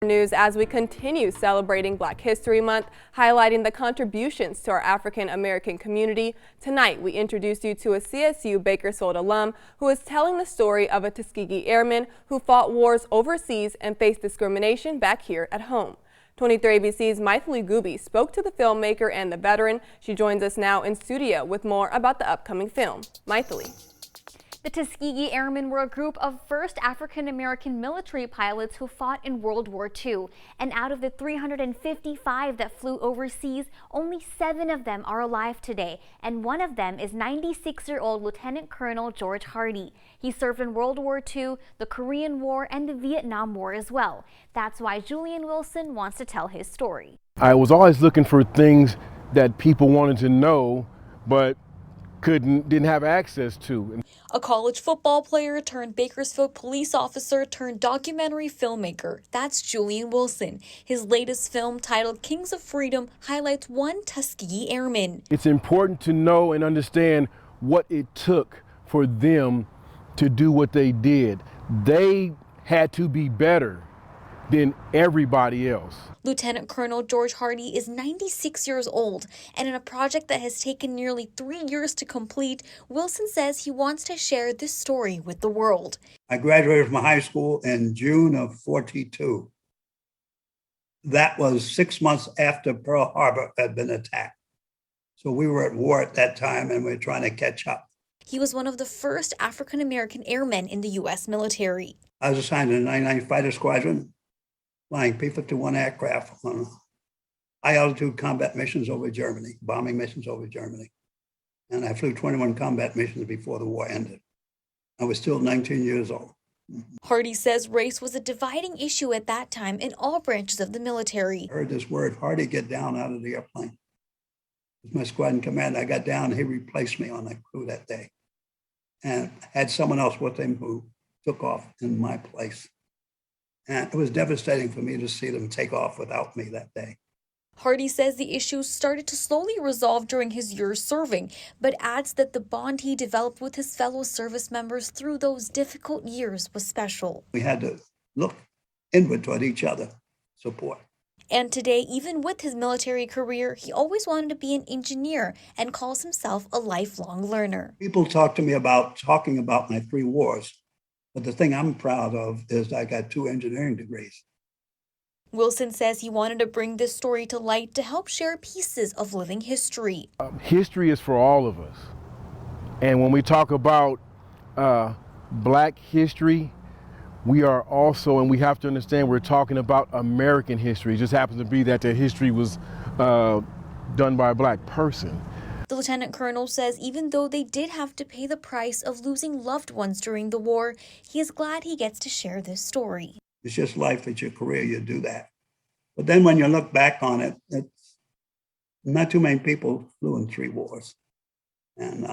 News as we continue celebrating Black History Month, highlighting the contributions to our African American community. Tonight, we introduce you to a CSU Bakersfield alum who is telling the story of a Tuskegee airman who fought wars overseas and faced discrimination back here at home. 23 ABC's Mythili Gooby spoke to the filmmaker and the veteran. She joins us now in studio with more about the upcoming film. Mythili. The Tuskegee Airmen were a group of first African-American military pilots who fought in World War II. And out of the 355 that flew overseas, only 7 of them are alive today. And one of them is 96-year-old Lieutenant Colonel George Hardy. He served in World War II, the Korean War, and the Vietnam War as well. That's why Julian Wilson wants to tell his story. I was always looking for things that people wanted to know, but didn't have access to. A college football player turned Bakersfield police officer turned documentary filmmaker. That's Julian Wilson. His latest film, titled Kings of Freedom, highlights one Tuskegee airman. It's important to know and understand what it took for them to do what they did. They had to be better than everybody else. Lieutenant Colonel George Hardy is 96 years old, and in a project that has taken nearly 3 years to complete, Wilson says he wants to share this story with the world. I graduated from high school in June of '42. That was 6 months after Pearl Harbor had been attacked. So we were at war at that time, and we were trying to catch up. He was one of the first African-American airmen in the U.S. military. I was assigned to the 99th Fighter Squadron, flying P-51 aircraft on high-altitude combat missions over Germany, bombing missions over Germany. And I flew 21 combat missions before the war ended. I was still 19 years old. Hardy says race was a dividing issue at that time in all branches of the military. I heard this word, Hardy, get down out of the airplane. With my squadron commander, I got down, he replaced me on the crew that day. And had someone else with him who took off in my place. And it was devastating for me to see them take off without me that day. Hardy says the issues started to slowly resolve during his years serving, but adds that the bond he developed with his fellow service members through those difficult years was special. We had to look inward toward each other, support. And today, even with his military career, he always wanted to be an engineer and calls himself a lifelong learner. People talk to me about talking about my 3 wars. But the thing I'm proud of is I got 2 engineering degrees. Wilson says he wanted to bring this story to light to help share pieces of living history. History is for all of us. And when we talk about Black history, we are also, and we have to understand, we're talking about American history. It just happens to be that the history was done by a Black person. The lieutenant colonel says even though they did have to pay the price of losing loved ones during the war, he is glad he gets to share this story. It's just life, it's your career, you do that. But then when you look back on it, it's not too many people flew in 3 wars and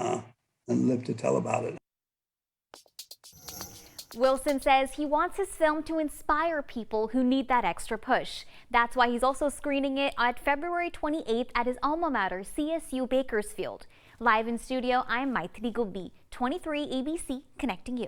lived to tell about it. Wilson says he wants his film to inspire people who need that extra push. That's why he's also screening it on February 28th at his alma mater, CSU Bakersfield. Live in studio, I'm Mythili Gooby, 23 ABC, connecting you.